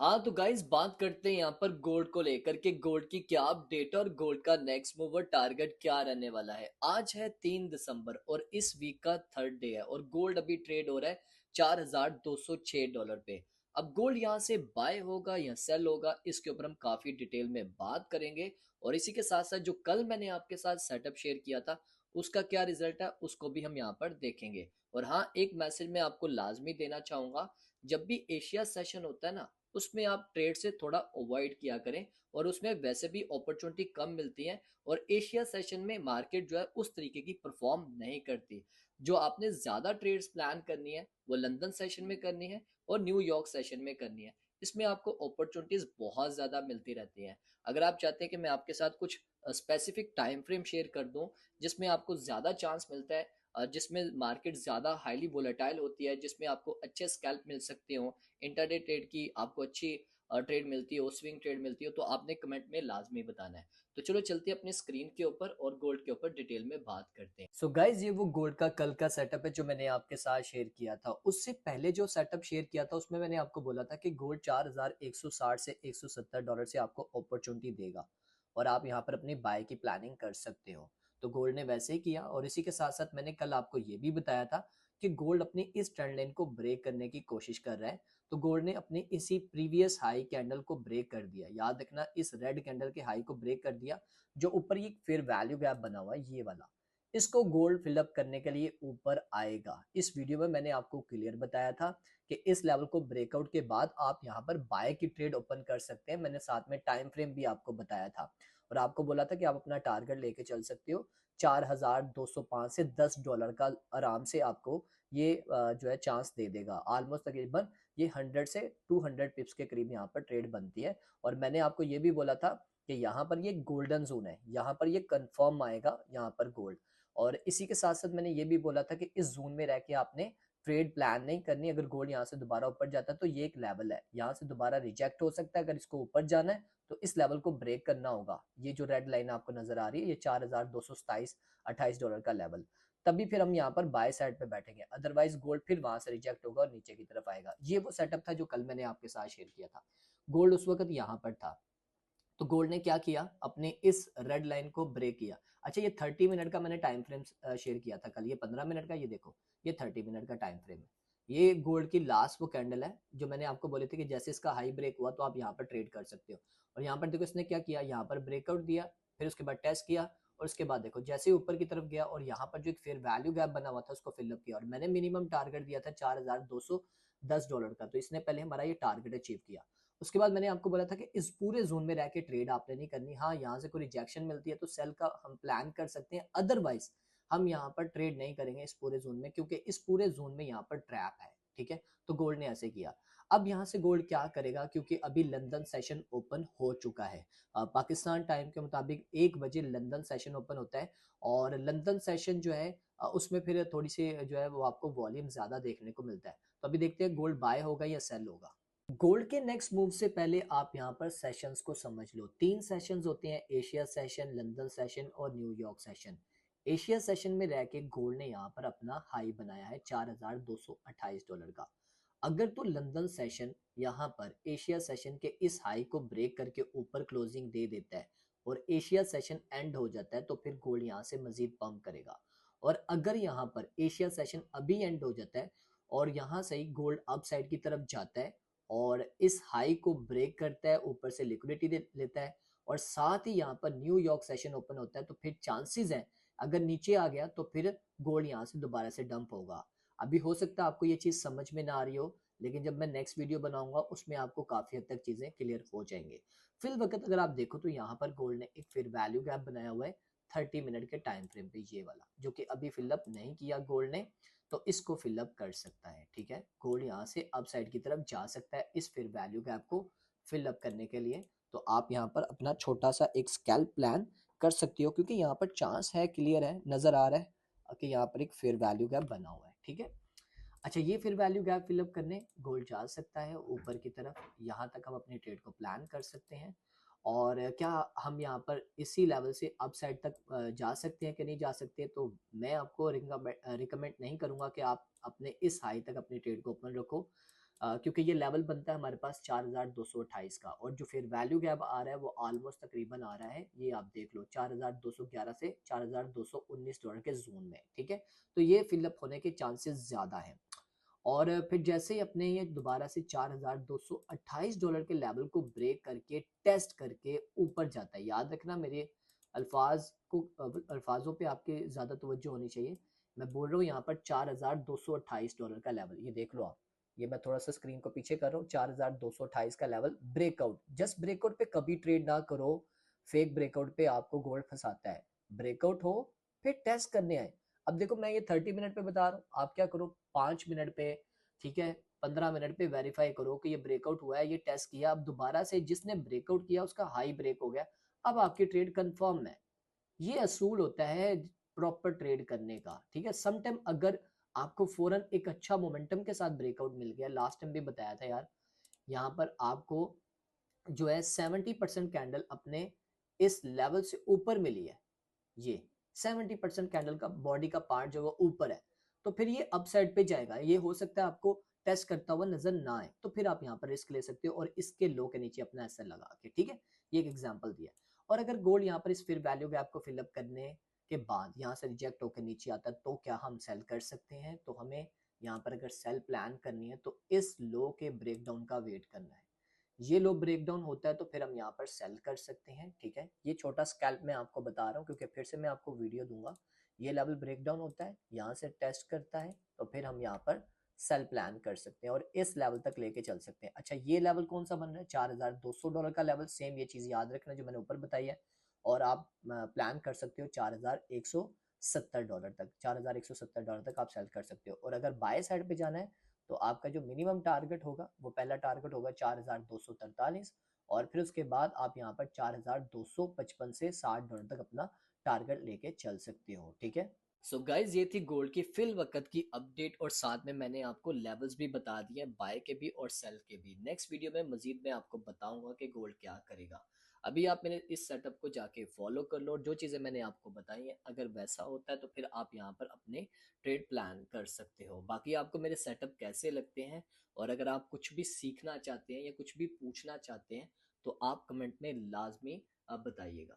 हाँ तो गाइस बात करते हैं यहाँ पर गोल्ड को लेकर के गोल्ड की क्या अपडेट और गोल्ड का नेक्स्ट मूव और टारगेट क्या रहने वाला है। आज है 3 दिसंबर और इस वीक का थर्ड डे है और गोल्ड अभी ट्रेड हो रहा है $4,206 पे। अब गोल्ड यहाँ से बाय होगा या सेल होगा इसके ऊपर हम काफी डिटेल में बात करेंगे और इसी के साथ साथ जो कल मैंने आपके साथ सेटअप शेयर किया था उसका क्या रिजल्ट है उसको भी हम यहाँ पर देखेंगे। और हाँ, एक मैसेज मैं आपको लाजमी देना चाहूंगा, जब भी एशिया सेशन होता है ना उसमें आप ट्रेड से थोड़ा अवॉइड किया करें और उसमें वैसे भी अपॉर्चुनिटी कम मिलती है और एशिया सेशन में मार्केट जो है उस तरीके की परफॉर्म नहीं करती। जो आपने ज्यादा ट्रेड्स प्लान करनी है वो लंदन सेशन में करनी है और न्यूयॉर्क सेशन में करनी है। इसमें आपको अपॉर्चुनिटीज बहुत ज्यादा मिलती रहती हैं। अगर आप चाहते हैं कि मैं आपके साथ कुछ स्पेसिफिक टाइम फ्रेम शेयर कर दूं जिसमें आपको ज्यादा चांस मिलता है, जिसमें मार्केट ज़्यादा हाईली वोलेटाइल होती है, जिसमें आपको अच्छे स्कैल्प मिल सकते हो, इंटरडे ट्रेड की आपको अच्छी ट्रेड मिलती हो, स्विंग ट्रेड मिलती हो, तो आपने कमेंट में लाजमी बताना है। तो चलो चलते हैं अपनी स्क्रीन के ऊपर और गोल्ड के ऊपर डिटेल में बात करते हैं। सो गाइज ये वो गोल्ड का कल का सेटअप है जो मैंने आपके साथ शेयर किया था। उससे पहले जो सेटअप शेयर किया था उसमें मैंने आपको बोला था कि गोल्ड 4,160 से $170 से आपको अपॉर्चुनिटी देगा और आप यहाँ पर अपनी बाय की प्लानिंग कर सकते हो। तो गोल्ड ने वैसे ही किया और इसी के साथ साथ मैंने कल आपको ये भी बताया था कि गोल्ड अपनी इस ट्रेंड लाइन को ब्रेक करने की कोशिश कर रहा है। तो गोल्ड ने अपनी इसी प्रीवियस हाई कैंडल को ब्रेक कर दिया, याद रखना इस रेड कैंडल के हाई को ब्रेक कर दिया। जो ऊपर ये फिर वैल्यू गैप बना हुआ है ये वाला, इसको गोल्ड फिलअप करने के लिए ऊपर आएगा। इस वीडियो में मैंने आपको क्लियर बताया था कि इस लेवल को ब्रेकआउट के बाद आप यहाँ पर बाय की ट्रेड ओपन कर सकते हैं। मैंने साथ में टाइम फ्रेम भी आपको बताया था और आपको बोला था कि आप अपना टारगेट लेके चल सकते हो 4,205 से $10 का। आराम से आपको ये जो है चांस दे देगा। ऑलमोस्ट तकरीबन ये 100 से 200 पिप्स के करीब यहाँ पर ट्रेड बनती है। और मैंने आपको ये भी बोला था कि यहाँ पर ये गोल्डन जोन है, यहाँ पर ये कंफर्म आएगा यहाँ पर गोल्ड। और इसी के साथ साथ मैंने ये भी बोला था कि इस जोन में रह के आपने ट्रेड प्लान नहीं करनी। अगर गोल्ड यहाँ से दोबारा ऊपर जाता है तो ये एक लेवल है, यहाँ से दोबारा रिजेक्ट हो सकता है। अगर इसको ऊपर जाना है तो इस लेवल को ब्रेक करना होगा। ये जो रेड लाइन आपको नजर आ रही है ये 4,227-28 डॉलर का लेवल, तभी फिर हम यहाँ पर बाय साइड पे बैठेंगे। अदरवाइज गोल्ड फिर वहां से रिजेक्ट होगा और नीचे की तरफ आएगा। ये वो सेटअप था जो कल मैंने आपके साथ शेयर किया था। गोल्ड उस वक्त यहाँ पर था तो गोल्ड ने क्या किया, अपने इस रेड लाइन को ब्रेक किया। अच्छा, ये 30 मिनट का मैंने टाइम फ्रेम शेयर किया था कल, ये 15 मिनट का, ये देखो ये 30 मिनट का टाइम फ्रेम है। ये गोल्ड की लास्ट वो कैंडल है जो मैंने आपको बोले थे कि जैसे इसका हाई ब्रेक हुआ तो आप यहाँ पर ट्रेड कर सकते हो। और यहाँ पर देखो इसने क्या किया, यहाँ पर ब्रेकआउट दिया, फिर उसके बाद टेस्ट किया और उसके बाद देखो जैसे ही ऊपर की तरफ गया और यहाँ पर जो एक फेयर वैल्यू गैप बना हुआ था उसको फिलअप किया। और मैंने मिनिमम टारगेट दिया था $4,210 का, तो इसने पहले हमारा ये टारगेट अचीव किया। उसके बाद मैंने आपको बोला था कि इस पूरे जोन में रह के ट्रेड आपने नहीं करनी। हाँ, यहाँ से कोई रिजेक्शन मिलती है तो सेल का हम प्लान कर सकते हैं, अदरवाइज हम यहाँ पर ट्रेड नहीं करेंगे इस पूरे जोन में, क्योंकि इस पूरे जोन में यहाँ पर ट्रैप है। ठीक है, तो गोल्ड ने ऐसे किया। अब यहाँ से गोल्ड क्या करेगा, क्योंकि अभी लंदन सेशन ओपन हो चुका है। पाकिस्तान टाइम के मुताबिक 1 बजे लंदन सेशन ओपन होता है और लंदन सेशन जो है उसमें फिर थोड़ी सी जो है वो आपको वॉल्यूम ज्यादा देखने को मिलता है। तो अभी देखते हैं गोल्ड बाय होगा या सेल होगा। गोल्ड के नेक्स्ट मूव से पहले आप यहाँ पर सेशंस को समझ लो। 3 सेशंस होते हैं, एशिया सेशन, लंदन सेशन और न्यूयॉर्क सेशन। एशिया सेशन में रह के गोल्ड ने यहाँ पर अपना हाई बनाया है $4,228 का। अगर तो लंदन सेशन यहाँ पर एशिया सेशन के इस हाई को ब्रेक करके ऊपर क्लोजिंग दे देता है और एशिया सेशन एंड हो जाता है तो फिर गोल्ड यहाँ से मजीद पंप करेगा। और अगर यहाँ पर एशिया सेशन अभी एंड हो जाता है और यहाँ से ही गोल्ड अप साइड की तरफ जाता है और इस हाई को ब्रेक करता है, ऊपर से लिक्विडिटी लेता है और साथ ही यहाँ पर न्यूयॉर्क सेशन ओपन होता है, तो फिर चांसेस हैं अगर नीचे आ गया तो फिर गोल्ड यहाँ से दोबारा से डंप होगा। अभी हो सकता है आपको ये चीज समझ में ना आ रही हो, लेकिन जब मैं नेक्स्ट वीडियो बनाऊंगा उसमें आपको काफी हद तक चीजें क्लियर हो जाएंगे। फिल वक्त अगर आप देखो तो यहाँ पर गोल्ड ने एक फिर वैल्यू गैप बनाया हुआ है 30 मिनट के टाइम फ्रेम पे, ये वाला जो कि अभी फिलअप नहीं किया गोल्ड ने, तो इसको फिलअप कर सकता है। ठीक है, गोल्ड यहाँ से अप साइड की तरफ जा सकता है इस फिर वैल्यू गैप को फिलअप करने के लिए। तो आप यहाँ पर अपना छोटा सा एक स्कैल्प प्लान कर सकती हो, क्योंकि यहाँ पर चांस है, क्लियर है, नजर आ रहा है कि यहाँ पर एक फेयर वैल्यू गैप बना हुआ है। ठीक है, अच्छा, ये फिर वैल्यू गैप फिलअप करने गोल्ड जा सकता है ऊपर की तरफ, यहाँ तक हम अपने ट्रेड को प्लान कर सकते हैं। और क्या हम यहाँ पर इसी लेवल से अप साइड तक जा सकते हैं कि नहीं जा सकते, तो मैं आपको रिकमेंड नहीं करूंगा कि आप अपने इस हाई तक अपने ट्रेड को ओपन रखो। क्योंकि ये लेवल बनता है हमारे पास 4228 का, और जो फिर वैल्यू गैप आ रहा है वो ऑलमोस्ट तकरीबन आ रहा है, ये आप देख लो 4211 से 4219 डॉलर के जोन में, ठीक है। तो ये फिलअप होने के चांसेस ज़्यादा हैं। और फिर जैसे ही अपने ये दोबारा से 4228 डॉलर के लेवल को ब्रेक करके टेस्ट करके ऊपर जाता है, याद रखना मेरे अल्फाज को, अल्फाजों पे आपके ज़्यादा तवज्जो होनी चाहिए। मैं बोल रहा हूँ यहाँ पर 4228 डॉलर का लेवल, ये देख लो आप, ये मैं थोड़ा सा स्क्रीन को पीछे कर रहा हूँ, 4228 का लेवल ब्रेकआउट, जस्ट ब्रेकआउट पे कभी ट्रेड ना करो, फेक ब्रेकआउट पे आपको गोल्ड फंसाता है। ब्रेकआउट हो फिर टेस्ट करने आए। अब देखो मैं ये 30 मिनट पे बता रहा हूँ, आप क्या करो 5 मिनट पे, ठीक है, 15 मिनट पे वेरीफाई करो कि ये ब्रेकआउट हुआ है, ये टेस्ट किया, अब दोबारा से जिसने ब्रेकआउट किया उसका हाई ब्रेक हो गया, अब आपकी ट्रेड कंफर्म है। ये असूल होता है प्रॉपर ट्रेड करने का, ठीक है। सम टाइम अगर आपको फौरन एक अच्छा मोमेंटम के साथ ब्रेकआउट मिल गया, लास्ट टाइम भी बताया था यार, यहाँ पर आपको जो है 70% कैंडल अपने इस लेवल से ऊपर मिली है, ये 70% कैंडल का बॉडी का पार्ट जो है ऊपर है, तो फिर ये अपसाइड पे जाएगा, ये हो सकता है आपको टेस्ट करता हुआ नजर ना आए, तो फिर आप यहाँ पर रिस्क ले सकते हो और इसके लो के नीचे अपना एसएल लगा के, ठीक है। ये एक एग्जांपल दिया। और अगर गोल्ड यहाँ पर इस फिर वैल्यू गैप को फिलअप करने के बाद यहाँ से रिजेक्ट होकर नीचे आता है, तो क्या हम सेल कर सकते हैं? तो हमें यहाँ पर अगर सेल प्लान करनी है तो इस लो के ब्रेकडाउन का वेट करना है। ये लो ब्रेकडाउन होता है तो फिर हम यहाँ पर सेल कर सकते हैं, ठीक है। ये छोटा स्कैल्प मैं आपको बता रहा हूँ क्योंकि फिर से मैं आपको वीडियो दूंगा। ये लेवल ब्रेकडाउन होता है, यहाँ से टेस्ट करता है, तो फिर हम यहाँ पर सेल प्लान कर सकते हैं और इस लेवल तक लेके चल सकते हैं। अच्छा, ये लेवल कौन सा बन रहा है? 4200 डॉलर का लेवल, सेम ये चीज याद रखना जो मैंने ऊपर बताई है। और आप प्लान कर सकते हो 4170 डॉलर तक, 4170 डॉलर तक आप सेल कर सकते हो। और अगर बाय साइड पे जाना है तो आपका जो मिनिमम टारगेट होगा वो पहला टारगेट होगा 4243, और फिर उसके बाद आप यहाँ पर 4255 से 60 डॉलर तक अपना टारगेट लेके चल सकते हो, ठीक है। सो गाइज, ये थी गोल्ड की फिल वक्त की अपडेट, और साथ में मैंने आपको लेवल्स भी बता दिए, बाय के भी और सेल के भी। नेक्स्ट वीडियो में मजीद मैं आपको बताऊंगा कि गोल्ड क्या करेगा। अभी आप मेरे इस सेटअप को जाके फॉलो कर लो, जो चीज़ें मैंने आपको बताई हैं अगर वैसा होता है तो फिर आप यहाँ पर अपने ट्रेड प्लान कर सकते हो। बाकी आपको मेरे सेटअप कैसे लगते हैं, और अगर आप कुछ भी सीखना चाहते हैं या कुछ भी पूछना चाहते हैं तो आप कमेंट में लाजमी बताइएगा।